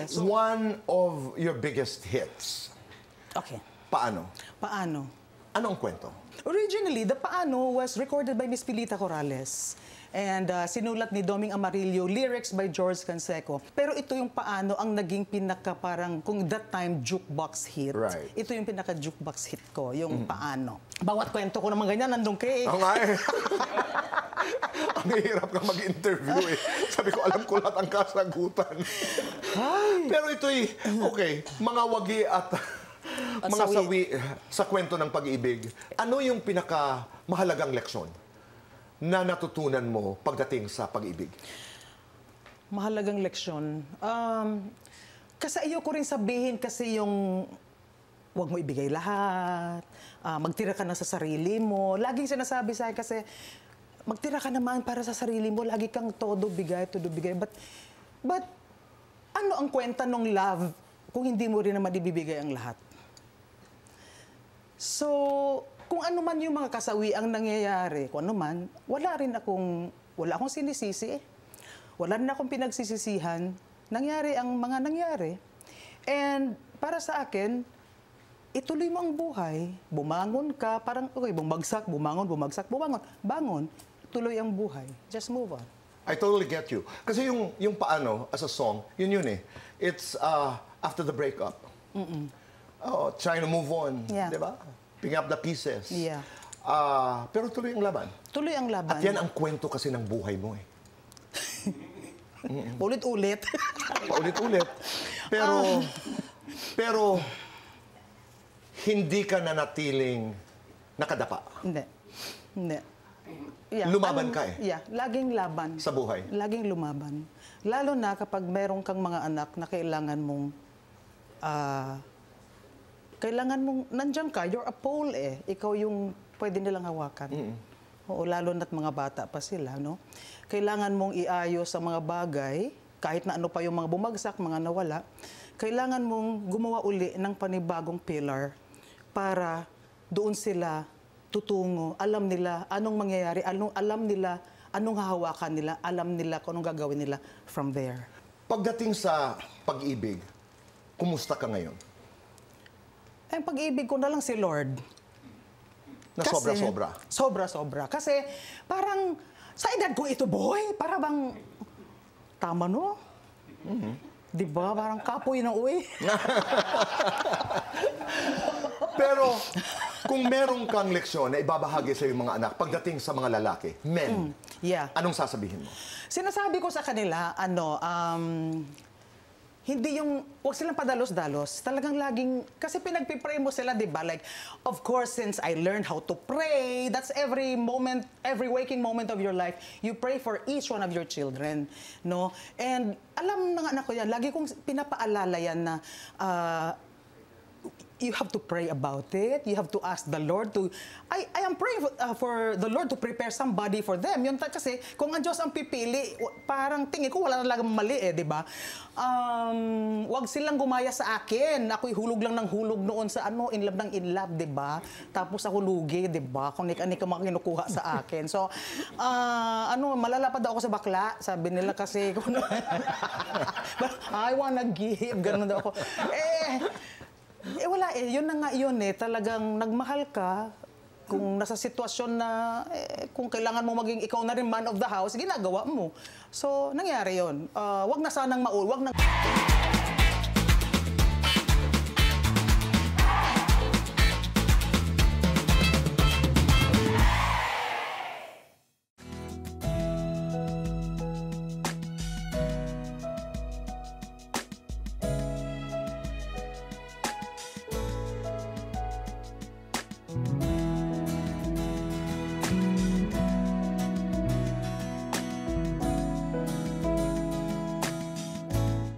So, one of your biggest hits. okay. Paano? Paano? Ano ang kwento? Originally, the Paano was recorded by Miss Pilita Corrales. And sinulat ni Doming Amarillo, lyrics by George Canseco. Pero ito yung Paano ang naging pinaka parang, kung that time, jukebox hit. Right. Ito yung pinaka jukebox hit ko, yung Paano. Bawat kwento ko naman ganyan, nandun ka eh. Ang ang hirap ka mag-interview eh. Sabi ko, alam ko lahat ang kasagutan. Pero ito'y, okay, mga wagi at mga sawi sa kwento ng pag-ibig. Ano yung pinaka mahalagang leksyon na natutunan mo pagdating sa pag-ibig? Mahalagang leksyon. Kasi ayoko rin sabihin kasi yung huwag mo ibigay lahat, magtira ka na sa sarili mo. Laging sinasabi sa akin kasi magtira ka naman para sa sarili mo. Lagi kang todo bigay. But ano ang kwenta ng love kung hindi mo rin naman ibibigay ang lahat? So, kung ano man yung mga kasawi ang nangyayari, kung ano man, wala akong sinisisi eh. Wala rin akong pinagsisisihan. Nangyari ang mga nangyari. And para sa akin, ituloy mo ang buhay. Bumangon ka, parang, okay, bumagsak, bumangon. Bangon, tuloy ang buhay. Just move on. I totally get you. Kasi yung Paano as a song, yun eh. It's after the breakup. Trying to move on, Yeah. di ba? Picking up the pieces. Yeah. Pero tuloy ang laban. Tuloy ang laban. At yan ang kwento kasi ng buhay mo eh. Ulit-ulit. Paulit-ulit. Pero hindi ka nanatiling nakadapa. Hindi. Yeah. Lumaban ka eh. Yeah, laging laban. Sa buhay. Laging lumaban. Lalo na kapag meron kang mga anak na kailangan mong nandiyan ka, you're a pole eh. Ikaw yung pwede nilang hawakan. Oo, lalo na't mga bata pa sila, no? Kailangan mong iayos sa mga bagay, kahit na ano pa yung mga bumagsak, mga nawala, kailangan mong gumawa uli ng panibagong pillar para doon sila tutungo. Alam nila anong mangyayari, alam nila anong hahawakan nila, alam nila kung anong gagawin nila from there. Pagdating sa pag-ibig, kumusta ka ngayon? Ang pag-ibig ko na lang si Lord. Na sobra-sobra? Sobra-sobra. Kasi parang sa edad ko ito, boy, para bang tama no? Di ba? Parang kapoy na uwi. Pero kung meron kang leksyon na ibabahagi sa iyong mga anak pagdating sa mga lalaki, men, anong sasabihin mo? Sinasabi ko sa kanila, hindi yung, huwag silang padalos-dalos. Talagang laging, kasi pinagpipray mo sila, di ba? Like, of course, since I learned how to pray, that's every moment, every waking moment of your life, you pray for each one of your children, no? And alam ng anak ko yan, lagi kong pinapaalala yan na, you have to pray about it. You have to ask the Lord to... I am praying for the Lord to prepare somebody for them. Yun kasi, kung ang Diyos ang pipili, parang tingin ko wala na lang mali eh, di ba? Wag silang gumaya sa akin. Ako'y hulog lang ng hulog noon sa in love, di ba? Tapos ako lugi, di ba? Kung nik-anik ang mga kinukuha sa akin. So, malalapad daw ako sa bakla. Sabi nila kasi, I wanna give. Ganun daw ako. Wala eh. Yun na nga yun eh. Talagang nagmahal ka. Kung nasa sitwasyon na, kung kailangan mo maging ikaw na rin man of the house, ginagawa mo. So, nangyari yun. Wag na sanang wag na...